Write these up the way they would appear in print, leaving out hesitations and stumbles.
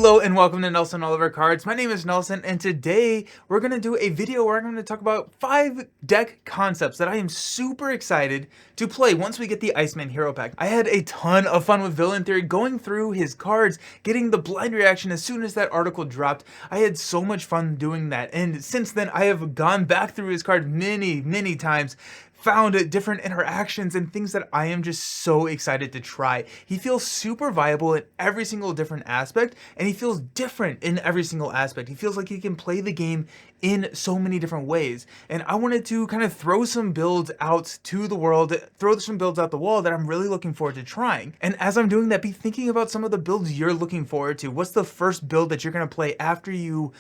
Hello and welcome to Nelson Oliver Cards. My name is Nelson and today we're going to do a video where I'm going to talk about 5 deck concepts that I am super excited to play once we get the Iceman Hero Pack. I had a ton of fun with Villain Theory, going through his cards, getting the blind reaction as soon as that article dropped. I had so much fun doing that, and since then I have gone back through his card many times, found different interactions and things that I am just so excited to try. He feels super viable in every single different aspect, and he feels different in every single aspect. He feels like he can play the game in so many different ways, and I wanted to kind of throw some builds out to the world, throw some builds out the wall that I'm really looking forward to trying. And as I'm doing that, be thinking about some of the builds you're looking forward to. What's the first build that you're going to play after you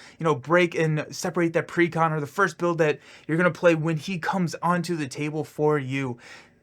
break and separate that pre-con, or the first build that you're going to play when he comes onto the table for you?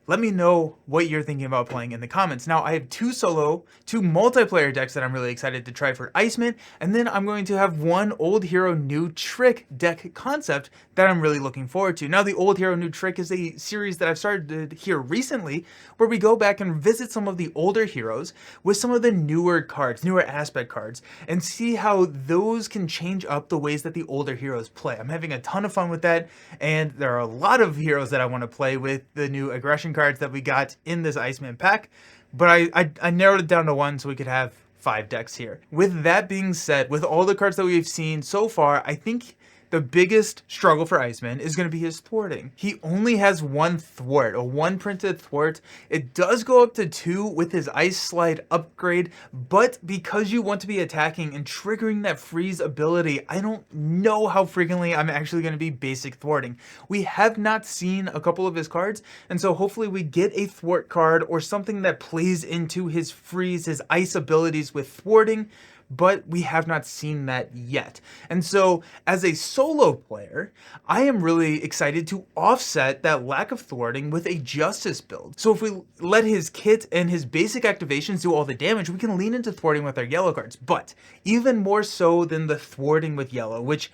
Let me know what you're thinking about playing in the comments. Now, I have two multiplayer decks that I'm really excited to try for Iceman, and then I'm going to have one old hero new trick deck concept that I'm really looking forward to. Now, the old hero new trick is a series that I've started here recently, where we go back and visit some of the older heroes with some of the newer cards, newer aspect cards, and see how those can change up the ways that the older heroes play. I'm having a ton of fun with that, and there are a lot of heroes that I want to play with the new aggression cards that we got in this Iceman pack, but I narrowed it down to one so we could have 5 decks here. With that being said, with all the cards that we've seen so far, I think the biggest struggle for Iceman is going to be his thwarting. He only has one thwart, a 1 printed thwart. It does go up to 2 with his Ice Slide upgrade, but because you want to be attacking and triggering that freeze ability, I don't know how frequently I'm actually going to be basic thwarting. We have not seen a couple of his cards, and so hopefully we get a thwart card or something that plays into his freeze, his ice abilities with thwarting, but we have not seen that yet. And so as a solo player, I am really excited to offset that lack of thwarting with a justice build. So if we let his kit and his basic activations do all the damage, we can lean into thwarting with our yellow cards, but even more so than the thwarting with yellow, which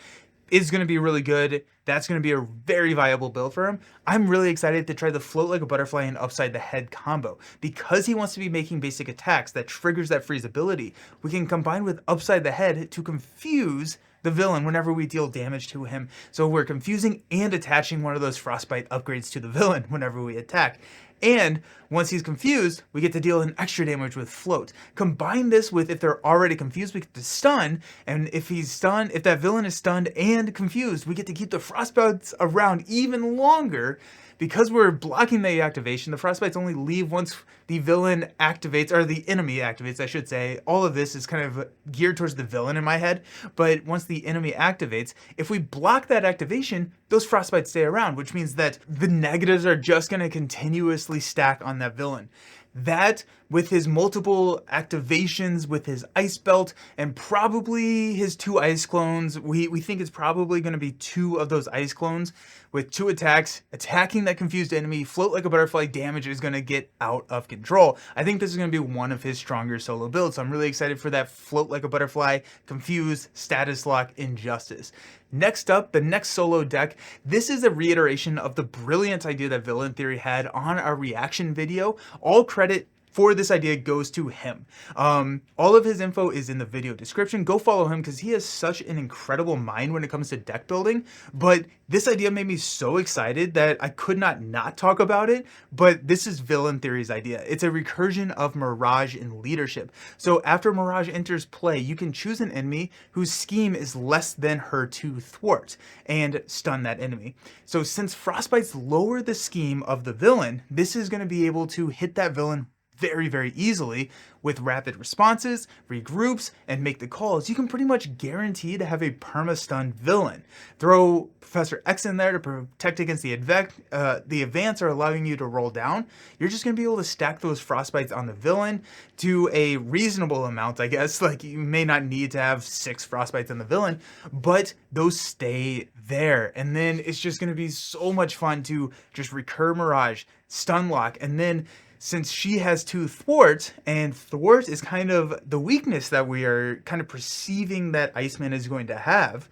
is going to be really good. That's going to be a very viable build for him. I'm really excited to try the float like a butterfly and upside the head combo. Because he wants to be making basic attacks that triggers that freeze ability, we can combine with upside the head to confuse the villain whenever we deal damage to him. So we're confusing and attaching one of those frostbite upgrades to the villain whenever we attack. And once he's confused, we get to deal an extra damage with float. Combine this with, if they're already confused, we get to stun, and if he's stunned, if that villain is stunned and confused, we get to keep the frostbites around even longer. Because we're blocking the activation, the frostbites only leave once the villain activates, or the enemy activates, I should say. All of this is kind of geared towards the villain in my head, but once the enemy activates, if we block that activation, those frostbites stay around, which means that the negatives are just going to continuously stack on that villain. That, with his multiple activations, with his ice belt, and probably his 2 ice clones, we think it's probably going to be 2 of those ice clones, with 2 attacks, attacking that confused enemy, float like a butterfly damage is going to get out of control. I think this is going to be one of his stronger solo builds, so I'm really excited for that float like a butterfly, confuse, status lock, injustice. Next up, the next solo deck. This is a reiteration of the brilliant idea that Villain Theory had on our reaction video. All credit for this idea goes to him. All of his info is in the video description. Go follow him because he has such an incredible mind when it comes to deck building. But this idea made me so excited that I could not talk about it. But this is Villain Theory's idea. It's a recursion of Mirage in leadership. So after Mirage enters play, you can choose an enemy whose scheme is less than her to thwart and stun that enemy. So since frostbites lower the scheme of the villain, this is going to be able to hit that villain very easily with rapid responses, regroups, and make the calls. You can pretty much guarantee to have a perma-stunned villain. Throw Professor X in there to protect against the advance or allowing you to roll down. You're just going to be able to stack those frostbites on the villain to a reasonable amount, I guess. Like, you may not need to have 6 frostbites on the villain, but those stay there. And then it's just going to be so much fun to just recur Mirage, stun lock, and then since she has 2 thwarts, and thwart is kind of the weakness that we are kind of perceiving that Iceman is going to have,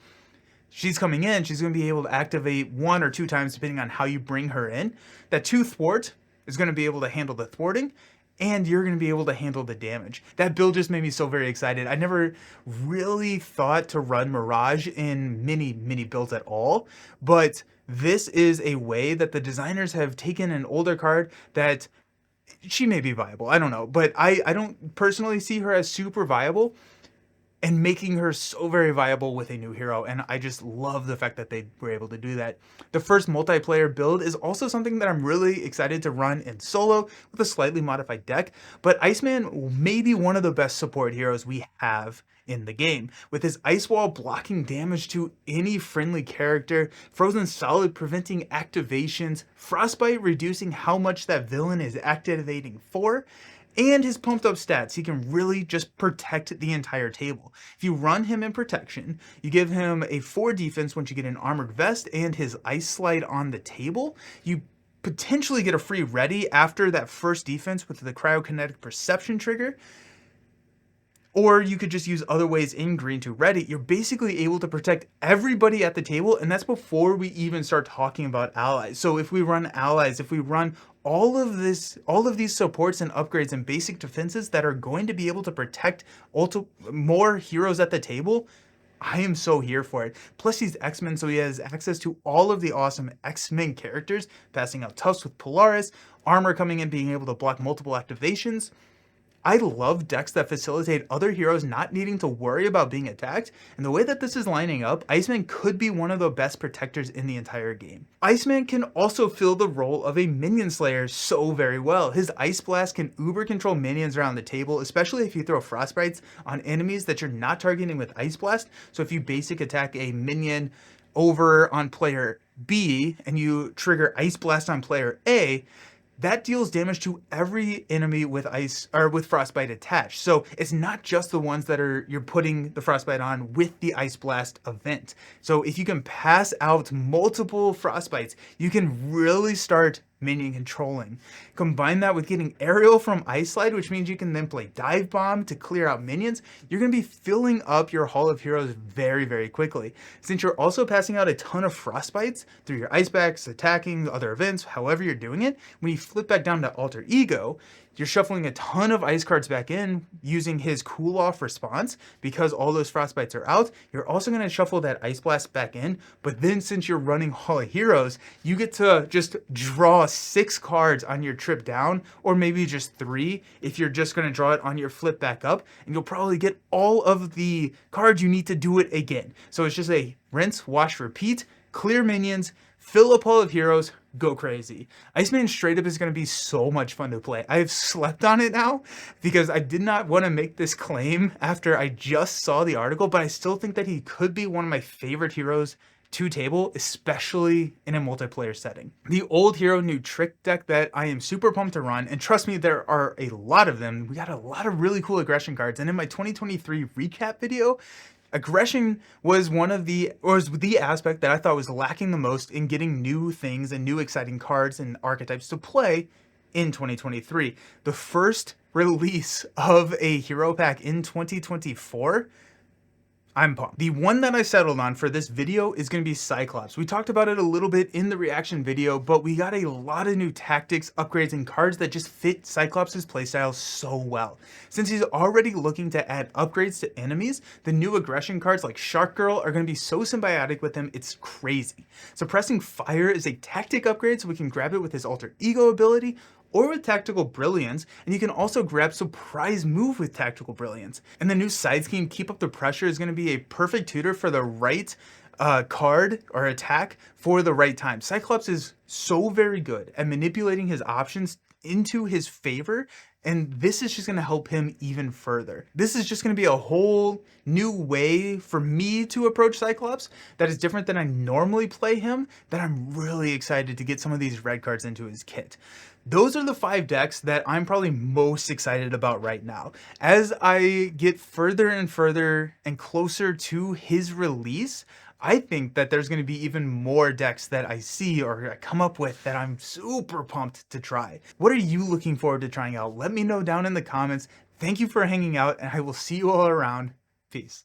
she's coming in, she's going to be able to activate 1 or 2 times depending on how you bring her in. That 2 thwart is going to be able to handle the thwarting, and you're going to be able to handle the damage. That build just made me so very excited. I never really thought to run Mirage in mini builds at all, but this is a way that the designers have taken an older card that she may be viable, I don't know, but I don't personally see her as super viable, and making her so very viable with a new hero, and I just love the fact that they were able to do that. The first multiplayer build is also something that I'm really excited to run in solo with a slightly modified deck, but Iceman may be one of the best support heroes we have in the game. With his Ice Wall blocking damage to any friendly character, Frozen Solid preventing activations, Frostbite reducing how much that villain is activating for, and his pumped up stats, he can really just protect the entire table. If you run him in protection, you give him a 4 defense once you get an armored vest and his ice slide on the table, you potentially get a free ready after that first defense with the cryokinetic perception trigger, or you could just use other ways in green to ready. You're basically able to protect everybody at the table, and that's before we even start talking about allies. So if we run allies, if we run all of these supports and upgrades and basic defenses that are going to be able to protect more heroes at the table, I am so here for it. Plus he's X-Men, so he has access to all of the awesome X-Men characters, passing out Tufts with Polaris, armor coming in, being able to block multiple activations. I love decks that facilitate other heroes not needing to worry about being attacked, and the way that this is lining up, Iceman could be one of the best protectors in the entire game. Iceman can also fill the role of a minion slayer so very well. His Ice Blast can uber control minions around the table, especially if you throw Frostbites on enemies that you're not targeting with Ice Blast. So if you basic attack a minion over on player B and you trigger Ice Blast on player A, that deals damage to every enemy with ice or with frostbite attached. So it's not just the ones that you're putting the frostbite on with the ice blast event. So if you can pass out multiple frostbites, you can really start minion controlling. Combine that with getting aerial from Ice Slide, which means you can then play Dive Bomb to clear out minions. You're going to be filling up your Hall of Heroes very, very quickly. Since you're also passing out a ton of Frostbites through your Ice Backs, attacking other events, however you're doing it, when you flip back down to Alter Ego, you're shuffling a ton of ice cards back in using his cool off response because all those frostbites are out. You're also going to shuffle that ice blast back in, but then since you're running Hall of Heroes, you get to just draw 6 cards on your trip down, or maybe just 3 if you're just going to draw it on your flip back up, and you'll probably get all of the cards you need to do it again. So it's just a rinse, wash, repeat, clear minions, fill up Hall of Heroes, go crazy. Iceman straight up is going to be so much fun to play. I've slept on it now because I did not want to make this claim after I just saw the article, but I still think that he could be one of my favorite heroes to table, especially in a multiplayer setting. The old hero new trick deck that I am super pumped to run, and trust me, there are a lot of them. We got a lot of really cool aggression cards, and in my 2023 recap video, aggression was the aspect that I thought was lacking the most in getting new things and new exciting cards and archetypes to play in 2023. The first release of a hero pack in 2024, I'm pumped. The one that I settled on for this video is going to be Cyclops. We talked about it a little bit in the reaction video, but we got a lot of new tactics, upgrades, and cards that just fit Cyclops' playstyle so well. Since he's already looking to add upgrades to enemies, the new aggression cards like Shark Girl are going to be so symbiotic with him, it's crazy. Suppressing Fire is a tactic upgrade, so we can grab it with his Alter Ego ability, or with Tactical Brilliance, and you can also grab Surprise Move with Tactical Brilliance. And the new side scheme, Keep Up the Pressure, is going to be a perfect tutor for the right card or attack for the right time. Cyclops is so very good at manipulating his options into his favor, and this is just going to help him even further. This is just going to be a whole new way for me to approach Cyclops that is different than I normally play him, that I'm really excited to get some of these red cards into his kit. Those are the 5 decks that I'm probably most excited about right now. As I get further and further and closer to his release, I think that there's going to be even more decks that I see or I come up with that I'm super pumped to try. What are you looking forward to trying out? Let me know down in the comments. Thank you for hanging out, and I will see you all around. Peace.